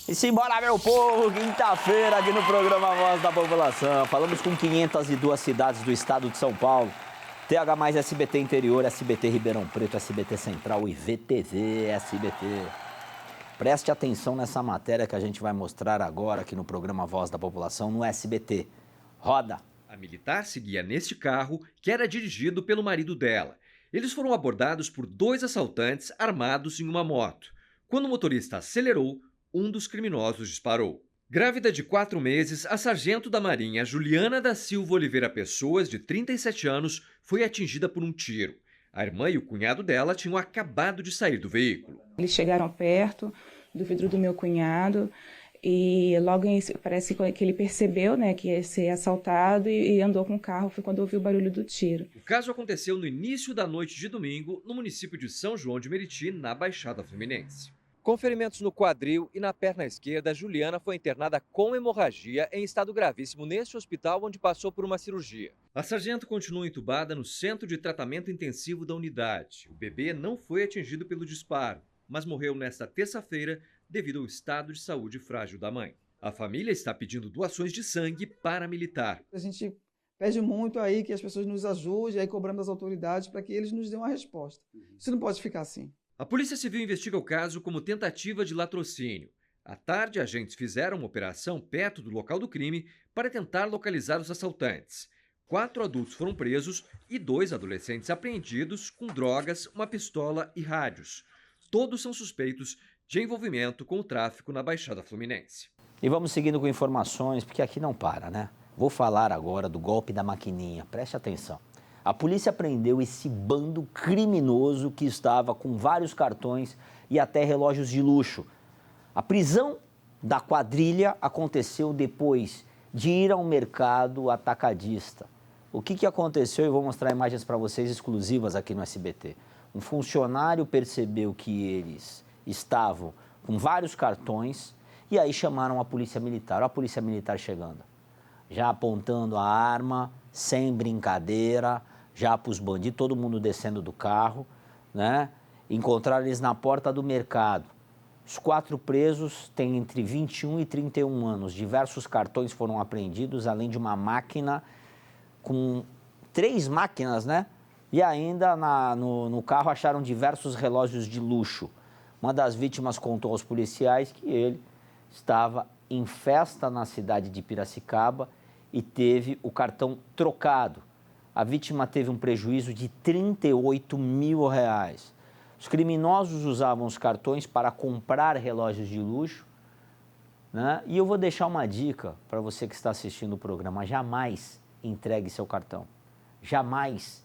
E simbora, meu povo, quinta-feira aqui no programa Voz da População. Falamos com 502 cidades do estado de São Paulo. TH mais SBT Interior, SBT Ribeirão Preto, SBT Central e VTV SBT. Preste atenção nessa matéria que a gente vai mostrar agora aqui no programa Voz da População no SBT. Roda! A militar seguia neste carro que era dirigido pelo marido dela. Eles foram abordados por 2 assaltantes armados em uma moto. Quando o motorista acelerou, um dos criminosos disparou. Grávida de 4 meses, a sargento da Marinha Juliana da Silva Oliveira Pessoas, de 37 anos, foi atingida por um tiro. A irmã e o cunhado dela tinham acabado de sair do veículo. Eles chegaram perto do vidro do meu cunhado e logo parece que ele percebeu, que ia ser assaltado e andou com o carro. Foi quando ouviu o barulho do tiro. O caso aconteceu no início da noite de domingo, no município de São João de Meriti, na Baixada Fluminense. Com ferimentos no quadril e na perna esquerda, Juliana foi internada com hemorragia em estado gravíssimo neste hospital, onde passou por uma cirurgia. A sargento continua entubada no centro de tratamento intensivo da unidade. O bebê não foi atingido pelo disparo, mas morreu nesta terça-feira devido ao estado de saúde frágil da mãe. A família está pedindo doações de sangue para a militar. A gente pede muito aí que as pessoas nos ajudem, aí cobrando das autoridades para que eles nos dêem uma resposta. Isso não pode ficar assim. A Polícia Civil investiga o caso como tentativa de latrocínio. À tarde, agentes fizeram uma operação perto do local do crime para tentar localizar os assaltantes. 4 adultos foram presos e 2 adolescentes apreendidos com drogas, uma pistola e rádios. Todos são suspeitos de envolvimento com o tráfico na Baixada Fluminense. E vamos seguindo com informações, porque aqui não para, né? Vou falar agora do golpe da maquininha. Preste atenção. A polícia prendeu esse bando criminoso que estava com vários cartões e até relógios de luxo. A prisão da quadrilha aconteceu depois de ir ao mercado atacadista. O que aconteceu? Eu vou mostrar imagens para vocês exclusivas aqui no SBT. Um funcionário percebeu que eles estavam com vários cartões e aí chamaram a polícia militar. Olha a polícia militar chegando, já apontando a arma, sem brincadeira, já para os bandidos, todo mundo descendo do carro, né? Encontraram eles na porta do mercado. Os 4 presos têm entre 21 e 31 anos. Diversos cartões foram apreendidos, além de uma máquina com 3 máquinas, né? E ainda no carro acharam diversos relógios de luxo. Uma das vítimas contou aos policiais que ele estava em festa na cidade de Piracicaba e teve o cartão trocado. A vítima teve um prejuízo de R$38 mil. Os criminosos usavam os cartões para comprar relógios de luxo, né? E eu vou deixar uma dica para você que está assistindo o programa: jamais entregue seu cartão. Jamais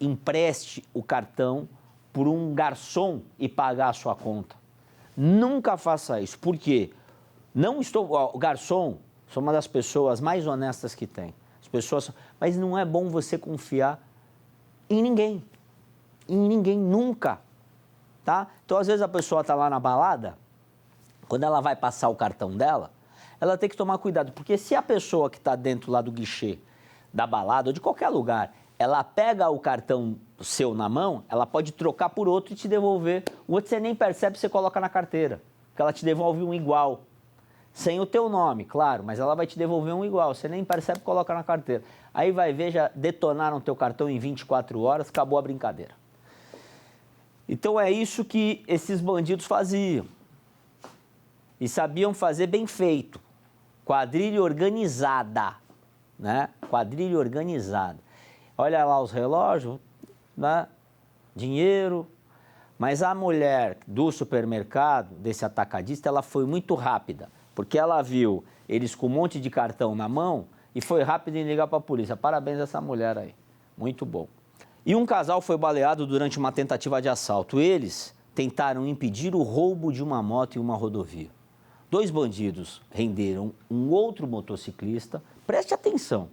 empreste o cartão por um garçom e pagar a sua conta. Nunca faça isso. Por quê? O garçom, sou uma das pessoas mais honestas que tem. Mas não é bom você confiar em ninguém. Em ninguém, nunca. Tá? Então, às vezes, a pessoa está lá na balada, quando ela vai passar o cartão dela, ela tem que tomar cuidado, porque se a pessoa que está dentro lá do guichê da balada ou de qualquer lugar, ela pega o cartão seu na mão, ela pode trocar por outro e te devolver. O outro você nem percebe, você coloca na carteira, porque ela te devolve um igual. Sem o teu nome, claro, mas ela vai te devolver um igual. Você nem percebe, coloca na carteira. Aí vai ver, já detonaram o teu cartão em 24 horas, acabou a brincadeira. Então é isso que esses bandidos faziam. E sabiam fazer bem feito. Quadrilha organizada, né? Quadrilha organizada. Olha lá os relógios, né? Dinheiro. Mas a mulher do supermercado, desse atacadista, ela foi muito rápida. Porque ela viu eles com um monte de cartão na mão e foi rápido em ligar para a polícia. Parabéns a essa mulher aí. Muito bom. E um casal foi baleado durante uma tentativa de assalto. Eles tentaram impedir o roubo de uma moto em uma rodovia. 2 bandidos renderam um outro motociclista. Preste atenção,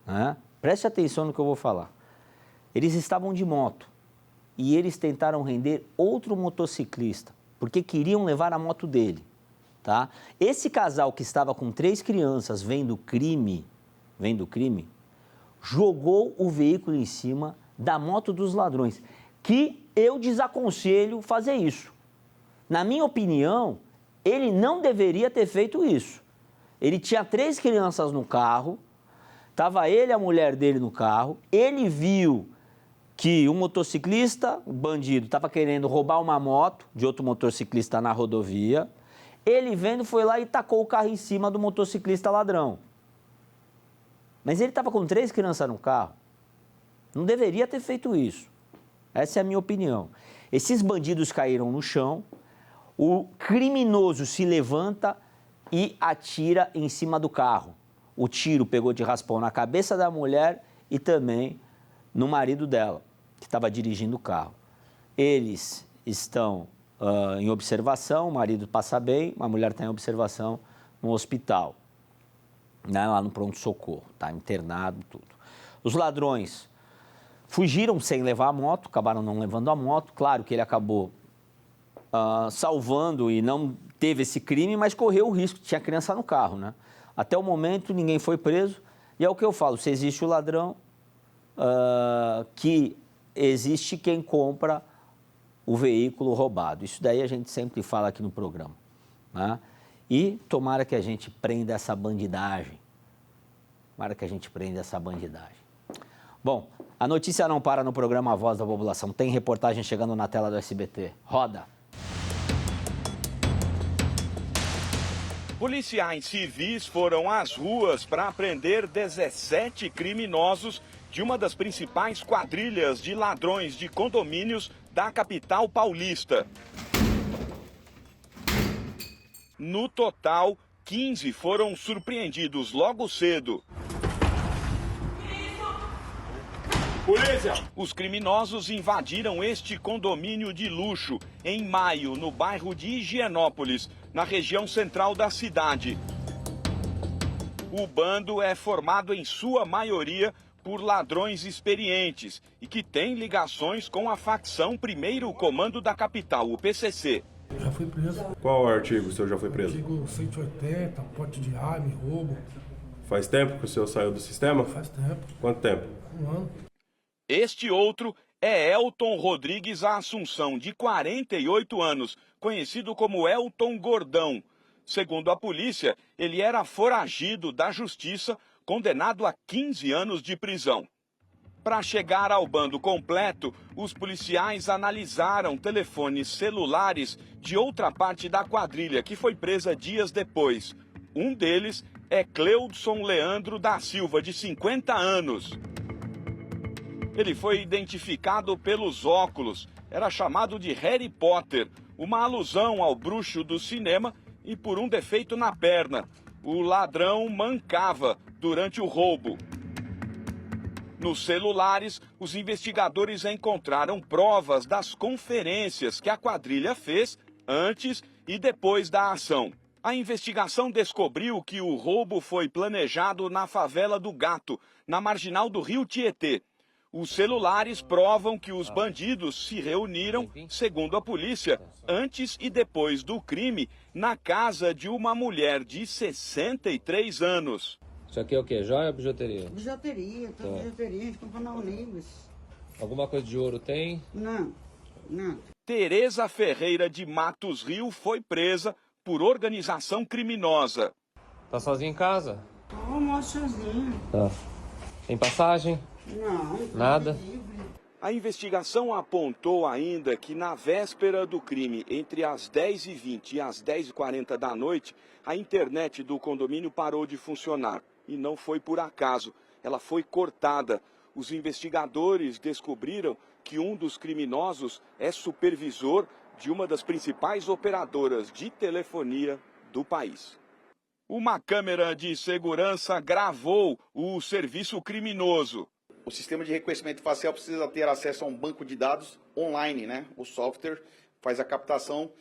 né? Preste atenção no que eu vou falar. Eles estavam de moto e eles tentaram render outro motociclista, porque queriam levar a moto dele. Tá? Esse casal que estava com 3 crianças vendo crime, jogou o veículo em cima da moto dos ladrões, que eu desaconselho fazer isso. Na minha opinião, ele não deveria ter feito isso. Ele tinha 3 crianças no carro, estava ele e a mulher dele no carro, ele viu que um motociclista, um bandido, estava querendo roubar uma moto de outro motociclista na rodovia. Ele vendo, foi lá e tacou o carro em cima do motociclista ladrão. Mas ele estava com 3 crianças no carro. Não deveria ter feito isso. Essa é a minha opinião. Esses bandidos caíram no chão, o criminoso se levanta e atira em cima do carro. O tiro pegou de raspão na cabeça da mulher e também no marido dela, que estava dirigindo o carro. Eles estão em observação, o marido passa bem, a mulher está em observação no hospital, né, lá no pronto-socorro, está internado, tudo. Os ladrões fugiram sem levar a moto, acabaram não levando a moto. Claro que ele acabou salvando e não teve esse crime, mas correu o risco, tinha criança no carro, né? Até o momento ninguém foi preso e é o que eu falo, se existe o ladrão, que existe quem compra o veículo roubado. Isso daí a gente sempre fala aqui no programa, né? E tomara que a gente prenda essa bandidagem. Tomara que a gente prenda essa bandidagem. Bom, a notícia não para no programa A Voz da População. Tem reportagem chegando na tela do SBT. Roda! Policiais civis foram às ruas para prender 17 criminosos de uma das principais quadrilhas de ladrões de condomínios da capital paulista. No total, 15 foram surpreendidos logo cedo. Polícia! Os criminosos invadiram este condomínio de luxo em maio, no bairro de Higienópolis, na região central da cidade. O bando é formado em sua maioria por ladrões experientes e que têm ligações com a facção Primeiro Comando da Capital, o PCC. Já fui preso. Qual artigo o senhor já foi preso? Artigo 180, porte de arma, roubo. Faz tempo que o senhor saiu do sistema? Faz tempo. Quanto tempo? 1 ano. Este outro é Elton Rodrigues Assunção, de 48 anos, conhecido como Elton Gordão. Segundo a polícia, ele era foragido da justiça, condenado a 15 anos de prisão. Para chegar ao bando completo, os policiais analisaram telefones celulares de outra parte da quadrilha, que foi presa dias depois. Um deles é Cleudson Leandro da Silva, de 50 anos. Ele foi identificado pelos óculos, era chamado de Harry Potter, uma alusão ao bruxo do cinema, e por um defeito na perna. O ladrão mancava durante o roubo. Nos celulares, os investigadores encontraram provas das conferências que a quadrilha fez antes e depois da ação. A investigação descobriu que o roubo foi planejado na favela do Gato, na marginal do Rio Tietê. Os celulares provam que os bandidos se reuniram, segundo a polícia, antes e depois do crime, na casa de uma mulher de 63 anos. Isso aqui é o quê? Joia ou bijuteria? Bijuteria, toda bijuteria, a gente compra na Olivos. Alguma coisa de ouro tem? Não, não. Tereza Ferreira de Matos Rio foi presa por organização criminosa. Tá sozinho em casa? Eu almoço sozinho. Tá. Tem passagem? Não. Nada? A investigação apontou ainda que na véspera do crime, entre as 10h20 e as 10h40 da noite, a internet do condomínio parou de funcionar. E não foi por acaso, ela foi cortada. Os investigadores descobriram que um dos criminosos é supervisor de uma das principais operadoras de telefonia do país. Uma câmera de segurança gravou o serviço criminoso. O sistema de reconhecimento facial precisa ter acesso a um banco de dados online, né? O software faz a captação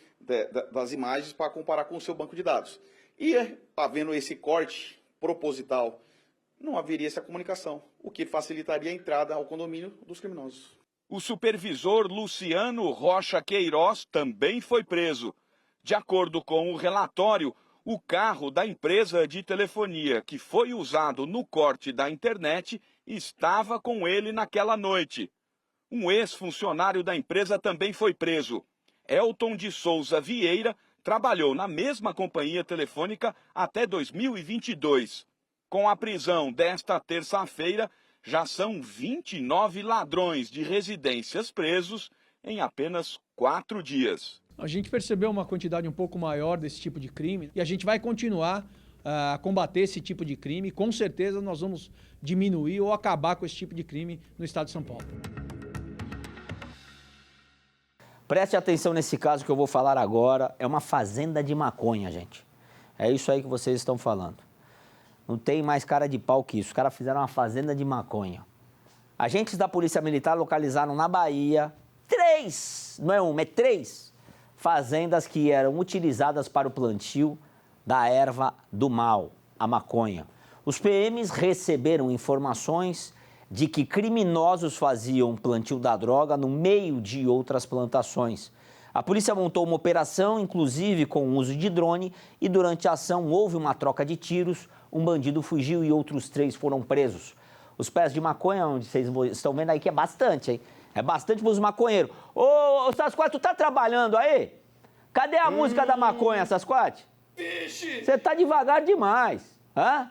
das imagens para comparar com o seu banco de dados. E, havendo esse corte proposital, não haveria essa comunicação, o que facilitaria a entrada ao condomínio dos criminosos. O supervisor Luciano Rocha Queiroz também foi preso. De acordo com o relatório, o carro da empresa de telefonia que foi usado no corte da internet estava com ele naquela noite. Um ex-funcionário da empresa também foi preso. Elton de Souza Vieira trabalhou na mesma companhia telefônica até 2022. Com a prisão desta terça-feira, já são 29 ladrões de residências presos em apenas 4 dias. A gente percebeu uma quantidade um pouco maior desse tipo de crime e a gente vai continuar a combater esse tipo de crime. Com certeza nós vamos diminuir ou acabar com esse tipo de crime no estado de São Paulo. Preste atenção nesse caso que eu vou falar agora. É uma fazenda de maconha, gente. É isso aí que vocês estão falando. Não tem mais cara de pau que isso. Os caras fizeram uma fazenda de maconha. Agentes da Polícia Militar localizaram na Bahia 3, não é uma, é 3 fazendas que eram utilizadas para o plantio da erva do mal, a maconha. Os PMs receberam informações de que criminosos faziam plantio da droga no meio de outras plantações. A polícia montou uma operação, inclusive com o uso de drone, e durante a ação houve uma troca de tiros, um bandido fugiu e outros 3 foram presos. Os pés de maconha, onde vocês estão vendo aí, que é bastante, hein? É bastante para os maconheiros. Ô, Sasquatch, tu tá trabalhando aí? Cadê a música da maconha, Sasquatch? Vixe! Você tá devagar demais, hã?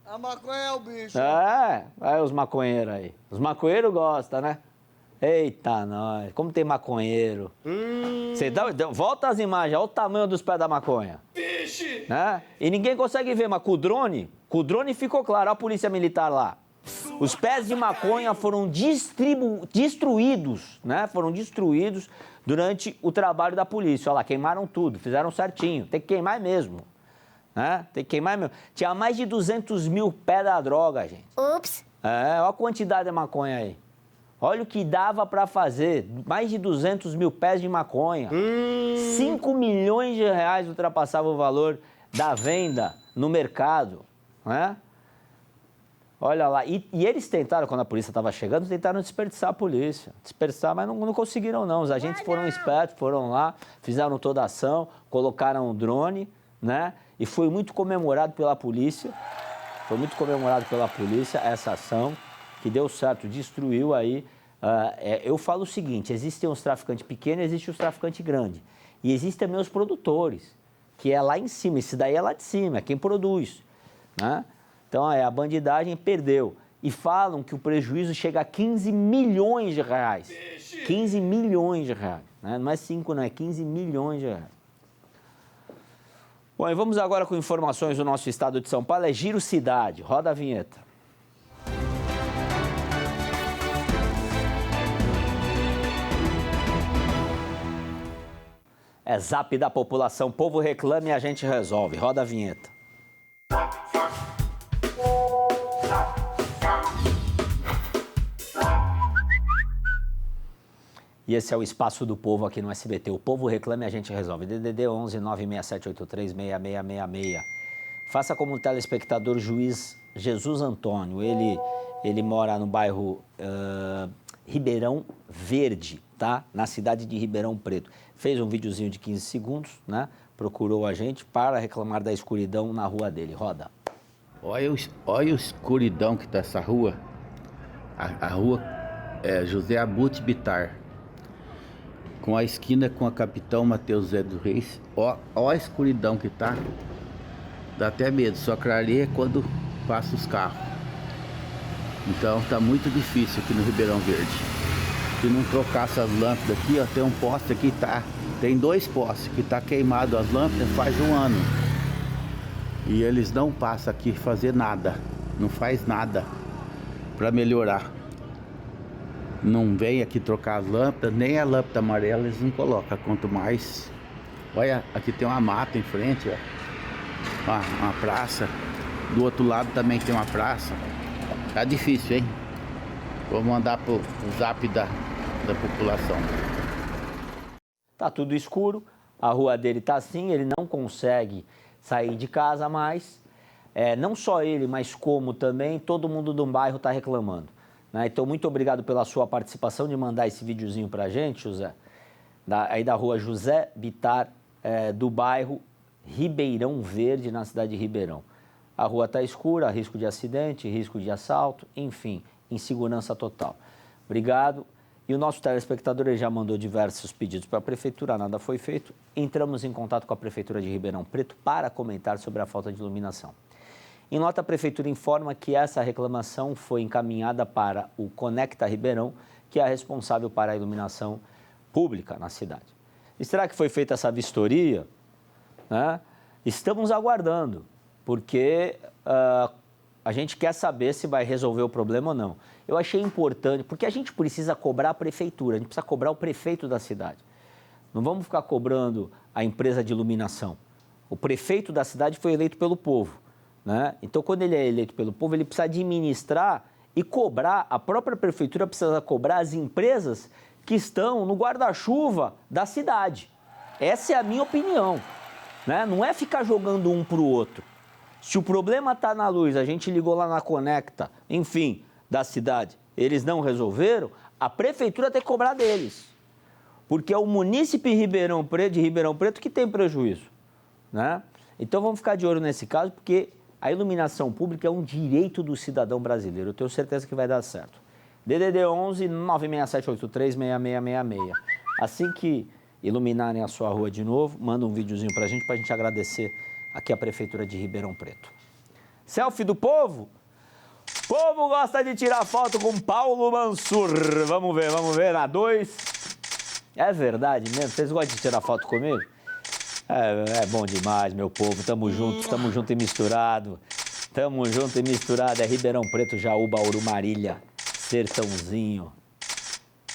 A maconha é o bicho. Olha os maconheiros aí. Os maconheiros gostam, né? Eita, nós. Como tem maconheiro. Volta as imagens, olha o tamanho dos pés da maconha. Vixe! Né? E ninguém consegue ver, mas com o drone ficou claro. Olha a polícia militar lá. Os pés de maconha foram destruídos, né? Foram destruídos durante o trabalho da polícia. Olha lá, queimaram tudo, fizeram certinho. Tem que queimar mesmo. Né? Tem que queimar mesmo. Tinha mais de 200 mil pés da droga, gente. Ups. Olha a quantidade de maconha aí. Olha o que dava para fazer. Mais de 200 mil pés de maconha. 5 milhões de reais ultrapassava o valor da venda no mercado. Né? Olha lá. E eles tentaram, quando a polícia estava chegando, tentaram desperdiçar a polícia. Dispersar, mas não conseguiram, não. Os agentes foram espertos, foram lá, fizeram toda a ação, colocaram o drone, né? E foi muito comemorado pela polícia. Foi muito comemorado pela polícia essa ação, que deu certo, destruiu aí. Eu falo o seguinte, existem os traficantes pequenos e existem os traficantes grandes. E existem também os produtores, que é lá em cima. Esse daí é lá de cima, é quem produz. Né? Então, a bandidagem perdeu. E falam que o prejuízo chega a 15 milhões de reais. 15 milhões de reais. Né? Não é 5, não, é 15 milhões de reais. Bom, e vamos agora com informações do nosso estado de São Paulo. É Giro Cidade. Roda a vinheta. É Zap da população. O povo reclama e a gente resolve. Roda a vinheta. E esse é o espaço do povo aqui no SBT. O povo reclama e a gente resolve. DDD 11 96783 6666. Faça como o telespectador Juiz Jesus Antônio. Ele mora no bairro Ribeirão Verde, tá? Na cidade de Ribeirão Preto. Fez um videozinho de 15 segundos, né? Procurou a gente para reclamar da escuridão na rua dele. Roda. Olha a escuridão que tá essa rua. A rua é José Abut Bitar. Com a esquina com a Capitão Mateus Zé dos Reis. Ó a escuridão que tá. Dá até medo, só clareia quando passa os carros. Então tá muito difícil aqui no Ribeirão Verde. Se não trocar essas lâmpadas aqui, ó, tem um poste aqui, tem 2 postes que tá queimado as lâmpadas faz 1 ano. E eles não passam aqui fazer nada, não faz nada para melhorar. Não vem aqui trocar as lâmpadas, nem a lâmpada amarela eles não colocam, quanto mais. Olha, aqui tem uma mata em frente, ó. Uma praça. Do outro lado também tem uma praça. Tá difícil, hein? Vou mandar pro Zap da população. Tá tudo escuro, a rua dele tá assim, ele não consegue sair de casa mais. Não só ele, mas como também todo mundo do bairro tá reclamando. Né? Então, muito obrigado pela sua participação de mandar esse videozinho pra gente, José. Aí da rua José Bitar, do bairro Ribeirão Verde, na cidade de Ribeirão. A rua está escura, risco de acidente, risco de assalto, enfim, insegurança total. Obrigado. E o nosso telespectador ele já mandou diversos pedidos para a Prefeitura, nada foi feito. Entramos em contato com a Prefeitura de Ribeirão Preto para comentar sobre a falta de iluminação. Em nota, a Prefeitura informa que essa reclamação foi encaminhada para o Conecta Ribeirão, que é responsável para a iluminação pública na cidade. E será que foi feita essa vistoria? Né? Estamos aguardando, porque a gente quer saber se vai resolver o problema ou não. Eu achei importante, porque a gente precisa cobrar a prefeitura, a gente precisa cobrar o prefeito da cidade. Não vamos ficar cobrando a empresa de iluminação. O prefeito da cidade foi eleito pelo povo, né? Então, quando ele é eleito pelo povo, ele precisa administrar e cobrar, a própria prefeitura precisa cobrar as empresas que estão no guarda-chuva da cidade. Essa é a minha opinião, né? Não é ficar jogando um para o outro. Se o problema está na luz, a gente ligou lá na Conecta, enfim, da cidade, eles não resolveram, a prefeitura tem que cobrar deles. Porque é o munícipe de Ribeirão Preto que tem prejuízo, né? Então vamos ficar de olho nesse caso, porque a iluminação pública é um direito do cidadão brasileiro. Eu tenho certeza que vai dar certo. DDD 11 96783 6666. Assim que iluminarem a sua rua de novo, manda um videozinho pra gente agradecer aqui a Prefeitura de Ribeirão Preto. Selfie do povo? O povo gosta de tirar foto com Paulo Mansur. Vamos ver, na 2. É verdade mesmo? Vocês gostam de tirar foto comigo? É bom demais, meu povo. Tamo junto e misturado. Tamo junto e misturado. É Ribeirão Preto, Jaú, Bauru, Marília, Sertãozinho,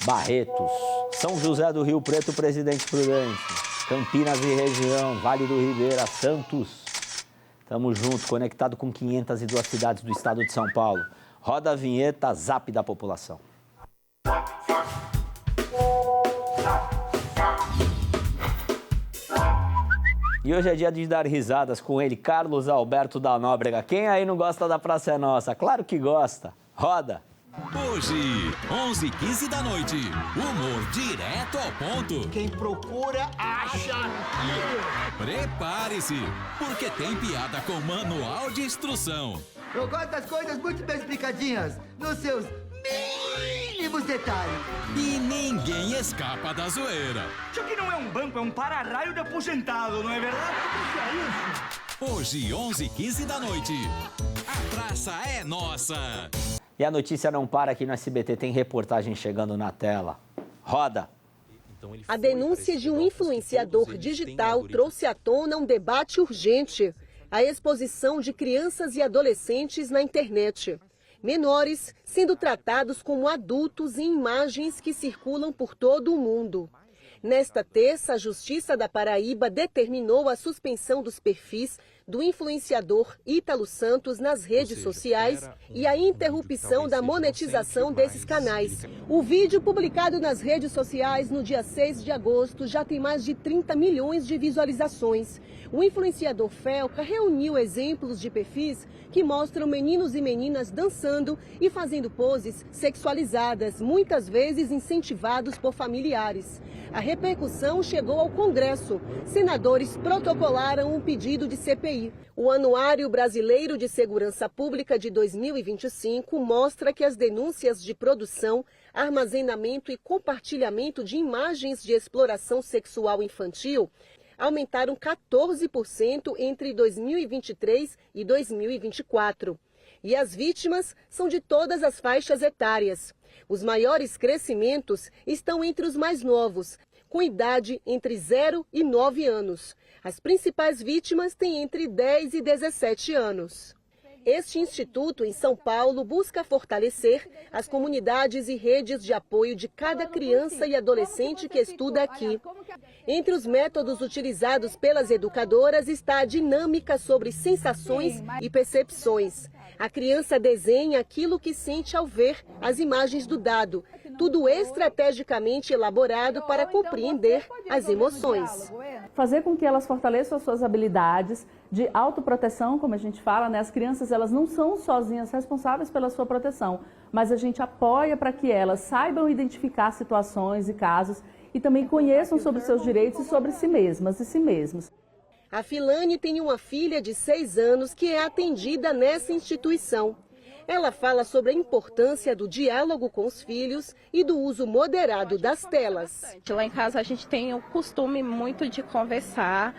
Barretos, São José do Rio Preto, Presidente Prudente, Campinas e região, Vale do Ribeira, Santos. Tamo junto, conectado com 502 cidades do estado de São Paulo. Roda a vinheta, Zap da população. E hoje é dia de dar risadas com ele, Carlos Alberto da Nóbrega. Quem aí não gosta da Praça é Nossa? Claro que gosta. Roda! Hoje, 11h15 da noite, humor direto ao ponto. Quem procura, acha. Prepare-se, porque tem piada com manual de instrução. Eu gosto das coisas muito bem explicadinhas, nos seus mínimos detalhes. E ninguém escapa da zoeira. Isso aqui não é um banco, é um para-raio de aposentado, não é verdade? O que é isso? Hoje, 11h15 da noite, a praça é nossa. E a notícia não para aqui no SBT, tem reportagem chegando na tela. Roda! A denúncia de um influenciador digital trouxe à tona um debate urgente: a exposição de crianças e adolescentes na internet. Menores sendo tratados como adultos em imagens que circulam por todo o mundo. Nesta terça, a Justiça da Paraíba determinou a suspensão dos perfis do influenciador Ítalo Santos nas redes sociais e a interrupção da monetização desses canais. O vídeo publicado nas redes sociais no dia 6 de agosto já tem mais de 30 milhões de visualizações. O influenciador Felca reuniu exemplos de perfis que mostram meninos e meninas dançando e fazendo poses sexualizadas, muitas vezes incentivados por familiares. A repercussão chegou ao Congresso. Senadores protocolaram um pedido de CPI. O Anuário Brasileiro de Segurança Pública de 2025 mostra que as denúncias de produção, armazenamento e compartilhamento de imagens de exploração sexual infantil aumentaram 14% entre 2023 e 2024. E as vítimas são de todas as faixas etárias. Os maiores crescimentos estão entre os mais novos, com idade entre 0 e 9 anos. As principais vítimas têm entre 10 e 17 anos. Este instituto, em São Paulo, busca fortalecer as comunidades e redes de apoio de cada criança e adolescente que estuda aqui. Entre os métodos utilizados pelas educadoras está a dinâmica sobre sensações e percepções. A criança desenha aquilo que sente ao ver as imagens do dado, tudo estrategicamente elaborado para compreender as emoções. Fazer com que elas fortaleçam as suas habilidades de autoproteção, como a gente fala, né? As crianças elas não são sozinhas responsáveis pela sua proteção, mas a gente apoia para que elas saibam identificar situações e casos e também conheçam sobre seus direitos e sobre si mesmas e si mesmos. A Filane tem uma filha de 6 anos que é atendida nessa instituição. Ela fala sobre a importância do diálogo com os filhos e do uso moderado das telas. Lá em casa a gente tem o costume muito de conversar.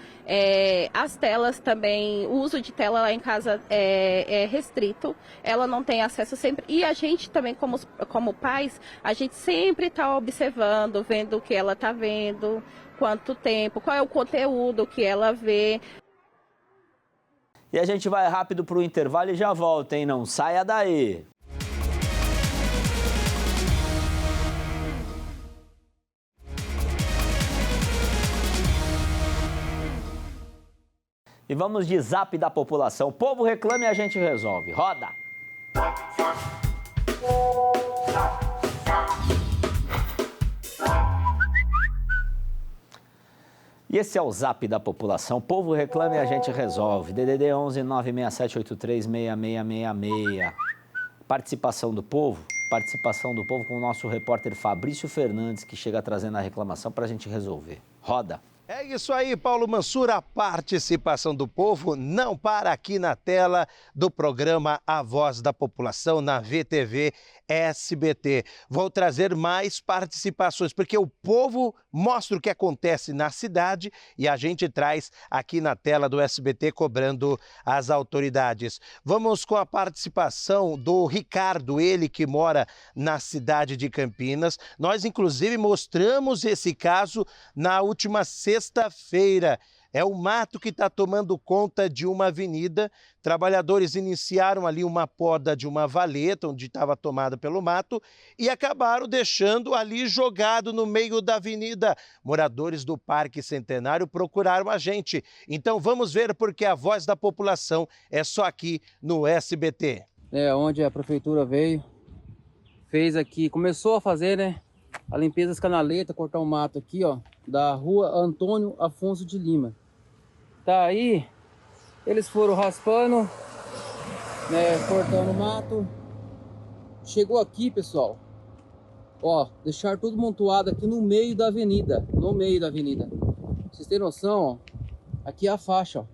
As telas também, o uso de tela lá em casa é restrito. Ela não tem acesso sempre. E a gente também, como pais, a gente sempre está observando, vendo o que ela está vendo, quanto tempo, qual é o conteúdo que ela vê. E a gente vai rápido para o intervalo e já volta, hein? Não saia daí! E vamos de zap da população. O povo reclama e a gente resolve. Roda! E esse é o zap da população. O povo reclama e a gente resolve. DDD 11 96783 6666. Participação do povo com o nosso repórter Fabrício Fernandes, que chega trazendo a reclamação para a gente resolver. Roda! É isso aí, Paulo Mansura, a participação do povo não para aqui na tela do programa A Voz da População, na VTV SBT. Vou trazer mais participações, porque o povo mostra o que acontece na cidade e a gente traz aqui na tela do SBT cobrando as autoridades. Vamos com a participação do Ricardo, ele que mora na cidade de Campinas. Nós, inclusive, mostramos esse caso na última sexta-feira. É o mato que está tomando conta de uma avenida. Trabalhadores iniciaram ali uma poda de uma valeta, onde estava tomada pelo mato, e acabaram deixando ali jogado no meio da avenida. Moradores do Parque Centenário procuraram a gente. Então vamos ver, porque a voz da população é só aqui no SBT. Onde a prefeitura veio, fez aqui, começou a fazer, né? A limpeza das canaletas, cortar o mato aqui, ó, da rua Antônio Afonso de Lima. Tá aí, eles foram raspando, né, cortando o mato. Chegou aqui, pessoal, ó, deixaram tudo montuado aqui no meio da avenida, Vocês têm noção, ó, aqui é a faixa, ó.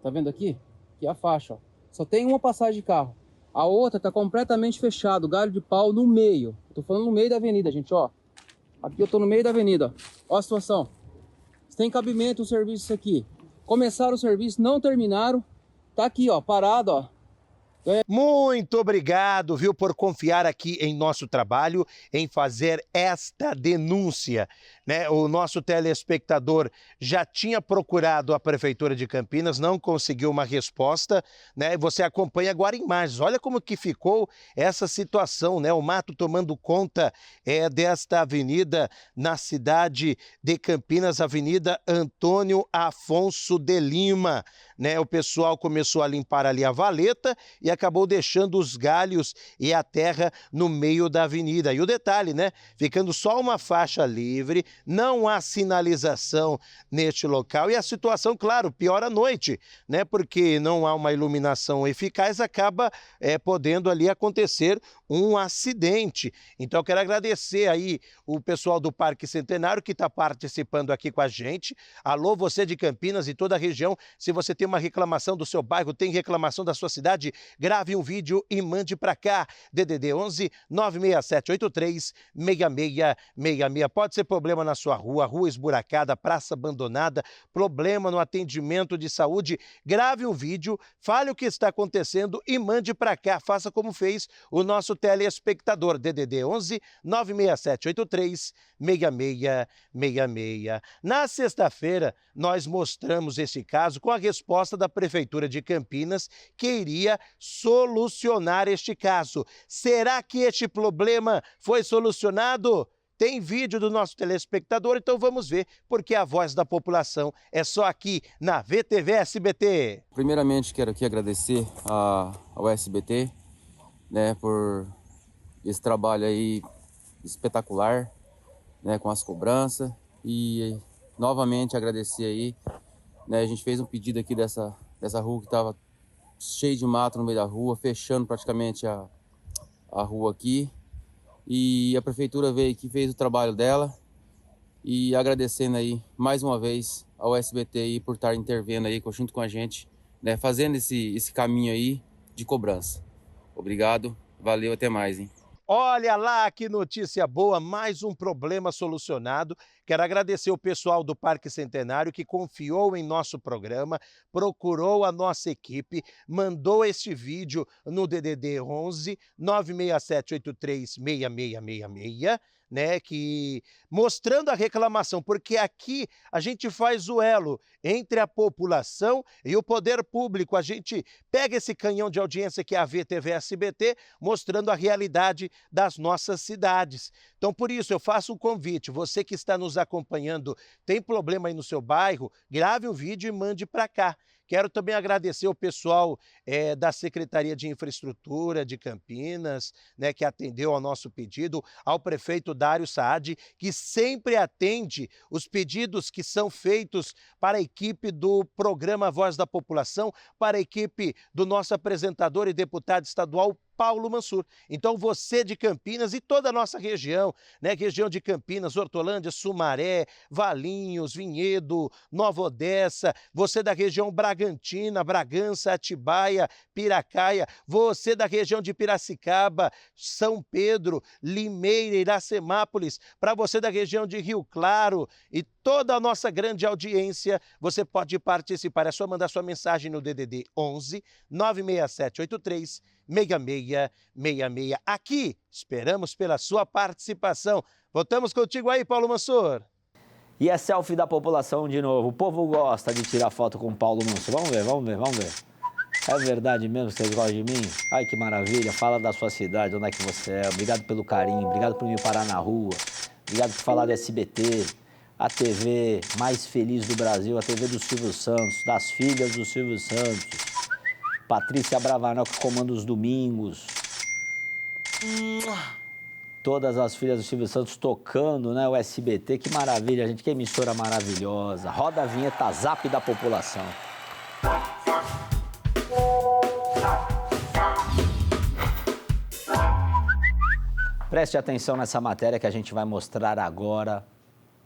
Tá vendo aqui? Aqui é a faixa, ó. Só tem uma passagem de carro. A outra tá completamente fechado, galho de pau no meio. Eu tô falando no meio da avenida, gente, ó. Aqui eu tô no meio da avenida, ó. Ó a situação. Tem cabimento o serviço aqui. Começaram o serviço, não terminaram. Tá aqui, ó, parado, ó. Muito obrigado, viu, por confiar aqui em nosso trabalho, em fazer esta denúncia, né? O nosso telespectador já tinha procurado a Prefeitura de Campinas, não conseguiu uma resposta, né? Você acompanha agora imagens. Olha como que ficou essa situação, né? O mato tomando conta desta avenida na cidade de Campinas, Avenida Antônio Afonso de Lima, né? O pessoal começou a limpar ali a valeta e acabou deixando os galhos e a terra no meio da avenida. E o detalhe, né? Ficando só uma faixa livre, não há sinalização neste local e a situação, claro, piora à noite, né? Porque não há uma iluminação eficaz, acaba podendo ali acontecer um acidente. Então eu quero agradecer aí o pessoal do Parque Centenário que está participando aqui com a gente. Alô, você de Campinas e toda a região, se você tem uma reclamação do seu bairro, tem reclamação da sua cidade, grave um vídeo e mande para cá. DDD 11 96783 6666. Pode ser problema na sua rua, rua esburacada, praça abandonada, problema no atendimento de saúde. Grave um vídeo, fale o que está acontecendo e mande para cá. Faça como fez o nosso telespectador. DDD 11 96783 6666. Na sexta-feira, nós mostramos esse caso com a resposta da Prefeitura de Campinas, que iria solucionar este caso. Será que este problema foi solucionado? Tem vídeo do nosso telespectador, então vamos ver, porque a voz da população é só aqui na VTV SBT. Primeiramente, quero aqui agradecer ao SBT, né, por esse trabalho aí espetacular, né, com as cobranças, e novamente agradecer aí, né, a gente fez um pedido aqui dessa rua que estava cheio de mato no meio da rua, fechando praticamente a rua aqui. E a prefeitura veio aqui, fez o trabalho dela, e agradecendo aí mais uma vez ao SBT aí por estar intervindo aí junto com a gente, né, fazendo esse caminho aí de cobrança. Obrigado, valeu, até mais, hein? Olha lá que notícia boa, mais um problema solucionado. Quero agradecer o pessoal do Parque Centenário que confiou em nosso programa, procurou a nossa equipe, mandou este vídeo no DDD 11 967836666, né, que mostrando a reclamação, porque aqui a gente faz o elo entre a população e o poder público. A gente pega esse canhão de audiência que é a VTV SBT, mostrando a realidade das nossas cidades. Então, por isso, eu faço um convite. Você que está nos acompanhando, tem problema aí no seu bairro, grave um vídeo e mande para cá. Quero também agradecer o pessoal da Secretaria de Infraestrutura de Campinas, né, que atendeu ao nosso pedido, ao prefeito Dário Saad, que sempre atende os pedidos que são feitos para a equipe do programa Voz da População, para a equipe do nosso apresentador e deputado estadual, Paulo Mansur. Então você de Campinas e toda a nossa região, né, região de Campinas, Hortolândia, Sumaré, Valinhos, Vinhedo, Nova Odessa, você da região Bragantina, Bragança, Atibaia, Piracaia, você da região de Piracicaba, São Pedro, Limeira, Iracemápolis, para você da região de Rio Claro e toda a nossa grande audiência, você pode participar. É só mandar sua mensagem no DDD 11 96783 6666. Aqui, esperamos pela sua participação. Voltamos contigo aí, Paulo Mansur. E a selfie da população de novo. O povo gosta de tirar foto com o Paulo Mansur. Vamos ver, vamos ver, vamos ver. É verdade mesmo que vocês gostam de mim? Ai, que maravilha. Fala da sua cidade, onde é que você é. Obrigado pelo carinho, obrigado por me parar na rua. Obrigado por falar do SBT, a TV mais feliz do Brasil, a TV do Silvio Santos, das filhas do Silvio Santos. Patrícia Bravanel, que comanda os domingos. Todas as filhas do Silvio Santos tocando, né? O SBT, que maravilha, gente. Que emissora maravilhosa. Roda a vinheta Zap da população. Preste atenção nessa matéria que a gente vai mostrar agora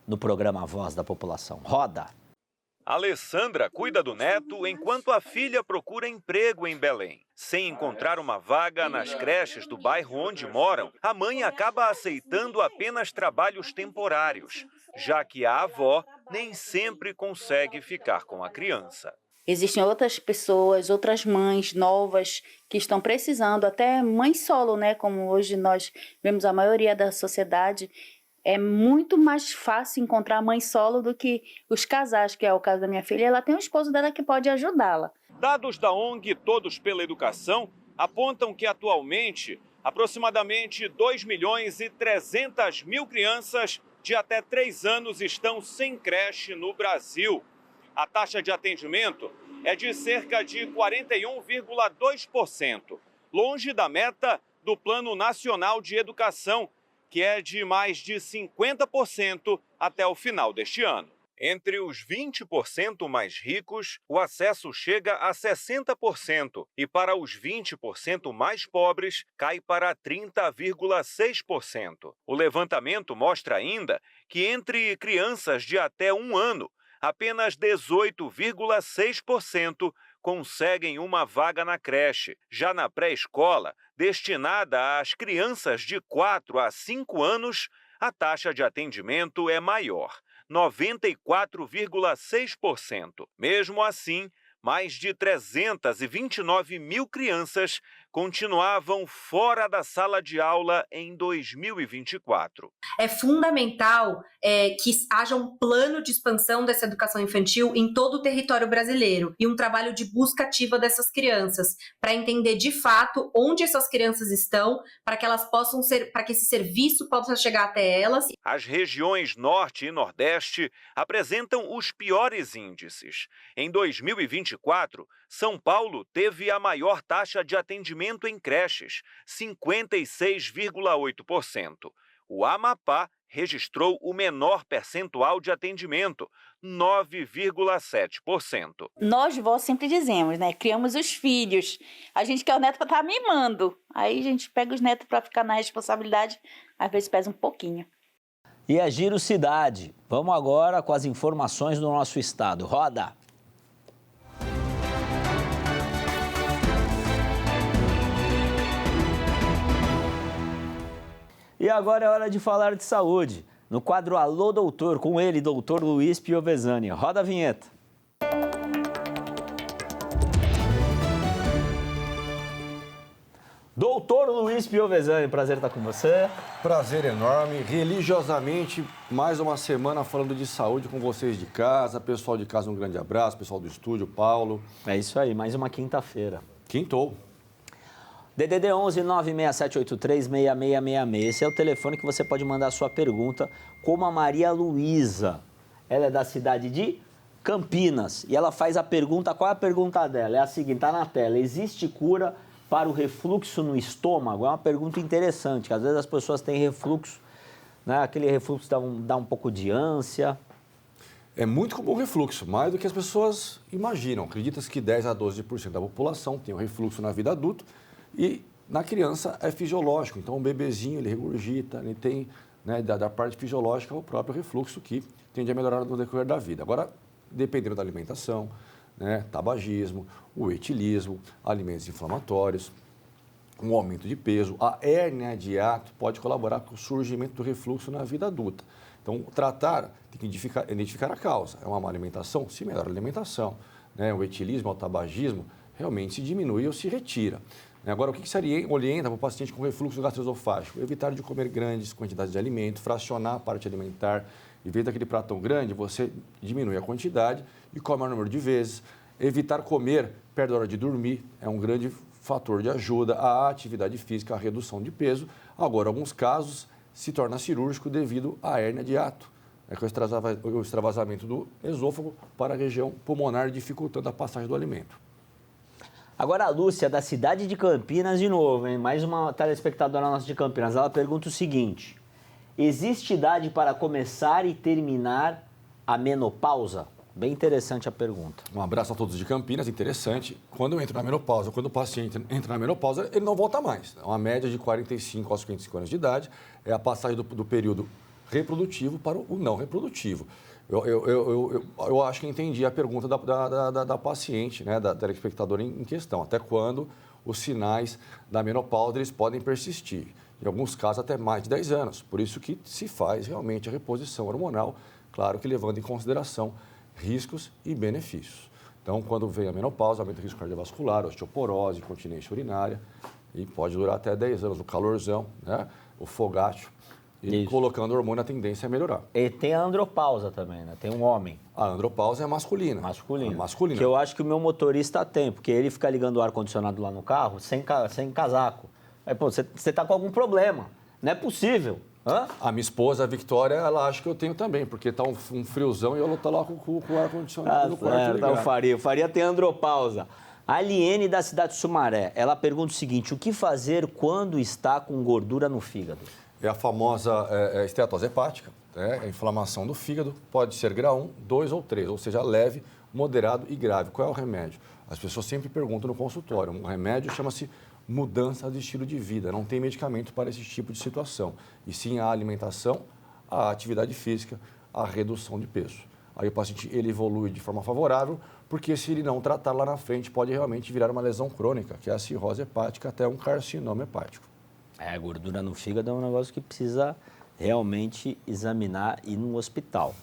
no programa Voz da População. Roda! Alessandra cuida do neto enquanto a filha procura emprego em Belém. Sem encontrar uma vaga nas creches do bairro onde moram, a mãe acaba aceitando apenas trabalhos temporários, já que a avó nem sempre consegue ficar com a criança. Existem outras pessoas, outras mães novas que estão precisando, até mãe solo, né? Como hoje nós vemos a maioria da sociedade. É muito mais fácil encontrar mãe solo do que os casais, que é o caso da minha filha. Ela tem um esposo dela que pode ajudá-la. Dados da ONG Todos pela Educação apontam que atualmente aproximadamente 2.300.000 crianças de até 3 anos estão sem creche no Brasil. A taxa de atendimento é de cerca de 41,2%, longe da meta do Plano Nacional de Educação, que é de mais de 50% até o final deste ano. Entre os 20% mais ricos, o acesso chega a 60% e para os 20% mais pobres, cai para 30,6%. O levantamento mostra ainda que entre crianças de até 1 ano, apenas 18,6% conseguem uma vaga na creche. Já na pré-escola, destinada às crianças de 4 a 5 anos, a taxa de atendimento é maior, 94,6%. Mesmo assim, mais de 329.000 crianças continuavam fora da sala de aula em 2024. É fundamental que haja um plano de expansão dessa educação infantil em todo o território brasileiro e um trabalho de busca ativa dessas crianças, para entender de fato onde essas crianças estão, para que elas possam para que esse serviço possa chegar até elas. As regiões Norte e Nordeste apresentam os piores índices. Em 2024, São Paulo teve a maior taxa de atendimento em creches, 56,8%. O Amapá registrou o menor percentual de atendimento, 9,7%. Nós, vós, sempre dizemos, né? Criamos os filhos. A gente quer o neto para estar mimando. Aí a gente pega os netos para ficar na responsabilidade, às vezes pesa um pouquinho. E é Giro Cidade. Vamos agora com as informações do nosso estado. Roda! E agora é hora de falar de saúde. No quadro Alô Doutor, com ele, doutor Luiz Piovesani. Roda a vinheta. Doutor Luiz Piovesani, prazer estar com você. Prazer enorme. Religiosamente, mais uma semana falando de saúde com vocês de casa. Pessoal de casa, um grande abraço. Pessoal do estúdio, Paulo. É isso aí, mais uma quinta-feira. Quintou. DDD 11 96783 6666. Esse é o telefone que você pode mandar a sua pergunta, como a Maria Luísa. Ela é da cidade de Campinas e ela faz a pergunta, qual é a pergunta dela? É a seguinte, está na tela, existe cura para o refluxo no estômago? É uma pergunta interessante, que às vezes as pessoas têm refluxo, né? Aquele refluxo dá um pouco de ânsia. É muito comum o refluxo, mais do que as pessoas imaginam. Acredita-se que 10 a 12% da população tem o refluxo na vida adulta e na criança é fisiológico. Então o bebezinho, ele regurgita, ele tem, né, da parte fisiológica o próprio refluxo que tende a melhorar no decorrer da vida. Agora, dependendo da alimentação, né, tabagismo, o etilismo, alimentos inflamatórios, um aumento de peso, a hérnia de hiato pode colaborar com o surgimento do refluxo na vida adulta. Então, tratar, tem que identificar a causa. É uma má alimentação? Se melhora a alimentação. Né, o etilismo, o tabagismo, realmente se diminui ou se retira. Agora, o que se orienta para o paciente com refluxo gastroesofágico? Evitar de comer grandes quantidades de alimento, fracionar a parte alimentar. Em vez daquele prato tão grande, você diminui a quantidade e come o maior número de vezes. Evitar comer perto da hora de dormir é um grande fator de ajuda à atividade física, à redução de peso. Agora, em alguns casos, se torna cirúrgico devido à hérnia de hiato, que é o extravasamento do esôfago para a região pulmonar, dificultando a passagem do alimento. Agora a Lúcia, da cidade de Campinas, de novo, hein? Mais uma telespectadora nossa de Campinas. Ela pergunta o seguinte: existe idade para começar e terminar a menopausa? Bem interessante a pergunta. Um abraço a todos de Campinas, interessante. Quando eu entro na menopausa, quando o paciente entra na menopausa, ele não volta mais. Uma média de 45 aos 55 anos de idade é a passagem do período reprodutivo para o não reprodutivo. Eu acho que entendi a pergunta da paciente, né, da telespectadora em questão. Até quando os sinais da menopausa eles podem persistir. Em alguns casos, até mais de 10 anos. Por isso que se faz realmente a reposição hormonal, claro que levando em consideração riscos e benefícios. Então, quando vem a menopausa, aumenta o risco cardiovascular, osteoporose, incontinência urinária, e pode durar até 10 anos. O calorzão, né, o fogátil. E colocando hormônio, a tendência é melhorar. E tem a andropausa também, né? Tem um homem. A andropausa é masculina. Masculina. Que eu acho que o meu motorista tem, porque ele fica ligando o ar-condicionado lá no carro sem casaco. Aí, pô, você tá com algum problema. Não é possível. Hã? A minha esposa, a Victoria, ela acha que eu tenho também, porque tá um friozão e eu tô lá com o ar-condicionado no quarto ligado. O Faria tem andropausa. A Aliene, da cidade de Sumaré, ela pergunta o seguinte: o que fazer quando está com gordura no fígado? É a famosa esteatose hepática, né? A inflamação do fígado, pode ser grau 1, 2 ou 3, ou seja, leve, moderado e grave. Qual é o remédio? As pessoas sempre perguntam no consultório. Um remédio chama-se mudança de estilo de vida. Não tem medicamento para esse tipo de situação. E sim a alimentação, a atividade física, a redução de peso. Aí o paciente ele evolui de forma favorável, porque se ele não tratar lá na frente, pode realmente virar uma lesão crônica, que é a cirrose hepática, até um carcinoma hepático. A gordura no fígado é um negócio que precisa realmente examinar e ir no hospital.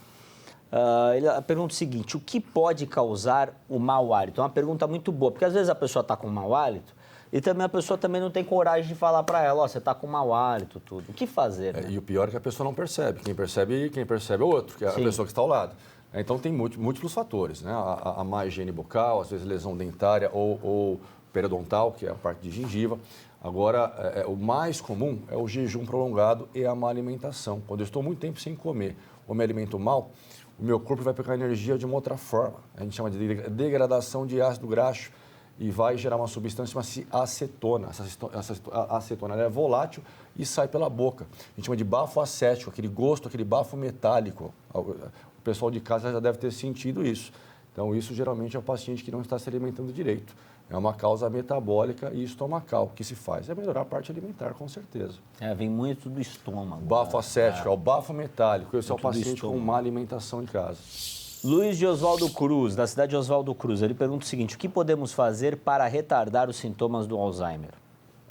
Ele pergunta o seguinte: o que pode causar o mau hálito? É uma pergunta muito boa, porque às vezes a pessoa está com mau hálito e também a pessoa também não tem coragem de falar para ela: ó, você está com mau hálito, tudo. O que fazer? Né? E o pior é que a pessoa não percebe. Quem percebe é o outro, que é a pessoa que está ao lado. Então tem múltiplos fatores, né? A má higiene bucal, às vezes lesão dentária ou periodontal, que é a parte de gengiva. Agora, o mais comum é o jejum prolongado e a má alimentação. Quando eu estou muito tempo sem comer ou me alimento mal, o meu corpo vai pegar energia de uma outra forma. A gente chama de degradação de ácido graxo e vai gerar uma substância chamada acetona. Essa acetona ela é volátil e sai pela boca. A gente chama de bafo acético, aquele gosto, aquele bafo metálico. O pessoal de casa já deve ter sentido isso. Então, isso geralmente é o paciente que não está se alimentando direito. É uma causa metabólica e estomacal. O que se faz é melhorar a parte alimentar, com certeza. Vem muito do estômago. Bafo acético, é o bafo metálico. Esse é o paciente com má alimentação de casa. Luiz de Oswaldo Cruz, da cidade de Oswaldo Cruz, ele pergunta o seguinte: o que podemos fazer para retardar os sintomas do Alzheimer?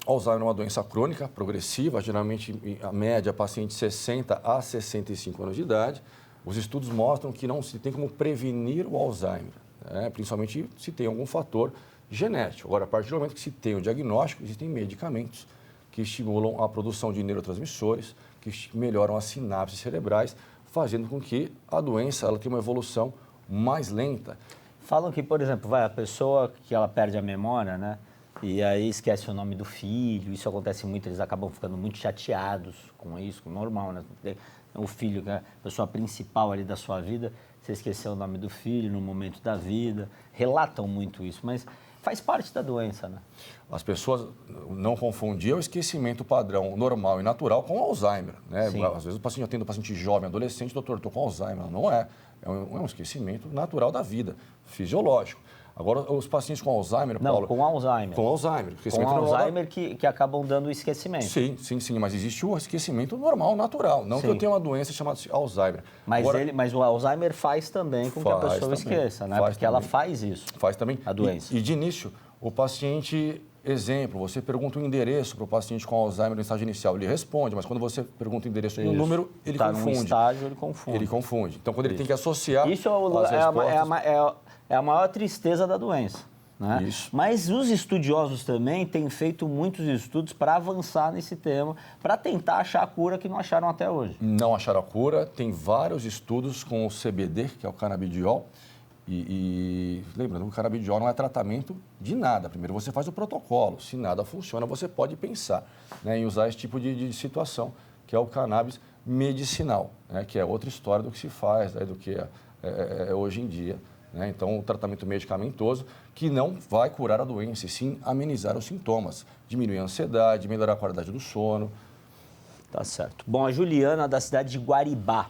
Alzheimer é uma doença crônica, progressiva, geralmente, a média, paciente 60 a 65 anos de idade. Os estudos mostram que não se tem como prevenir o Alzheimer, né? Principalmente se tem algum fator genético. Agora, a partir do momento que se tem o diagnóstico, existem medicamentos que estimulam a produção de neurotransmissores, que melhoram as sinapses cerebrais, fazendo com que a doença ela tenha uma evolução mais lenta. Falam que, por exemplo, a pessoa que ela perde a memória, né? E aí esquece o nome do filho, isso acontece muito, eles acabam ficando muito chateados com isso, normal, né? O filho, que é a pessoa principal ali da sua vida, você esqueceu o nome do filho no momento da vida, relatam muito isso, mas faz parte da doença, né? As pessoas não confundiam o esquecimento padrão normal e natural com Alzheimer, né? Sim. Às vezes o paciente atende um paciente jovem, adolescente, doutor, estou com Alzheimer. Não é. É um esquecimento natural da vida, fisiológico. Agora, os pacientes com Alzheimer, Não, Paulo... com Alzheimer. Com Alzheimer. Com Alzheimer que acabam dando esquecimento. Sim, mas existe o esquecimento normal, natural. Não que eu tenha uma doença chamada Alzheimer. Mas o Alzheimer faz também com que a pessoa esqueça, né? Porque ela faz isso. Faz também. A doença. E de início, o paciente... Exemplo, você pergunta o endereço para o paciente com Alzheimer no estágio inicial, ele responde, mas quando você pergunta o endereço e o número, ele confunde. Num estágio, ele confunde. Ele confunde. Então, quando ele tem que associar isso é a maior tristeza da doença. Né? Isso. Mas os estudiosos também têm feito muitos estudos para avançar nesse tema, para tentar achar a cura que não acharam até hoje. Não acharam a cura. Tem vários estudos com o CBD, que é o canabidiol. E lembrando, o canabidiol não é tratamento de nada. Primeiro você faz o protocolo. Se nada funciona, você pode pensar, né, em usar esse tipo de situação, que é o cannabis medicinal, né, que é outra história do que se faz, né, do que é hoje em dia. Né? Então, o tratamento medicamentoso que não vai curar a doença, e sim amenizar os sintomas, diminuir a ansiedade, melhorar a qualidade do sono. Tá certo. Bom, a Juliana, da cidade de Guaribá,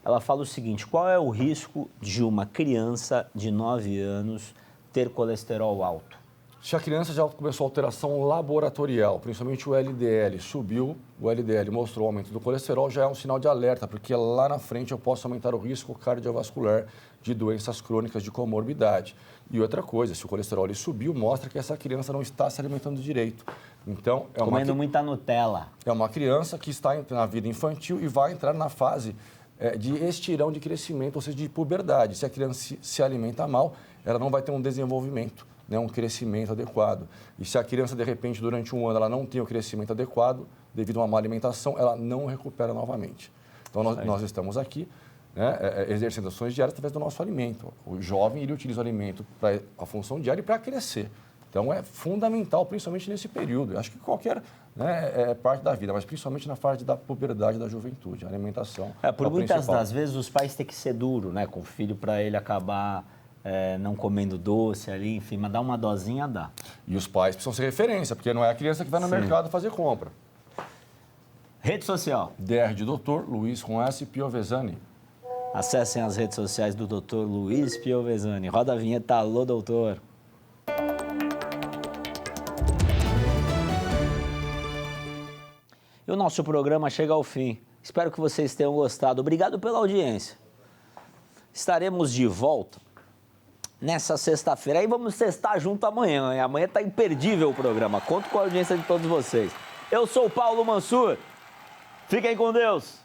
ela fala o seguinte: qual é o risco de uma criança de 9 anos ter colesterol alto? Se a criança já começou a alteração laboratorial, principalmente o LDL, subiu, o LDL mostrou o aumento do colesterol, já é um sinal de alerta, porque lá na frente eu posso aumentar o risco cardiovascular de doenças crônicas de comorbidade. E outra coisa, se o colesterol subiu, mostra que essa criança não está se alimentando direito. Então, comendo muita Nutella. É uma criança que está na vida infantil e vai entrar na fase de estirão de crescimento, ou seja, de puberdade. Se a criança se alimenta mal, ela não vai ter um desenvolvimento, né, um crescimento adequado. E se a criança, de repente, durante um ano, ela não tem o crescimento adequado, devido a uma má alimentação, ela não recupera novamente. Então, nós estamos aqui, né, exercendo ações diárias através do nosso alimento. O jovem, ele utiliza o alimento para a função diária e para crescer. Então, é fundamental, principalmente nesse período. Eu acho que qualquer parte da vida, mas principalmente na fase da puberdade, da juventude. A alimentação por muitas das vezes, os pais têm que ser duros, né, com o filho para ele acabar não comendo doce ali, enfim, mas dar uma dosinha dá. E os pais precisam ser referência, porque não é a criança que vai no mercado fazer compra. Rede social. DR de Dr. Luiz com S. Piovesani. Acessem as redes sociais do Dr. Luiz Piovesani. Roda a vinheta, alô, doutor. E o nosso programa chega ao fim. Espero que vocês tenham gostado. Obrigado pela audiência. Estaremos de volta nessa sexta-feira. Aí vamos sextar junto amanhã. Amanhã está imperdível o programa. Conto com a audiência de todos vocês. Eu sou o Paulo Mansur. Fiquem com Deus.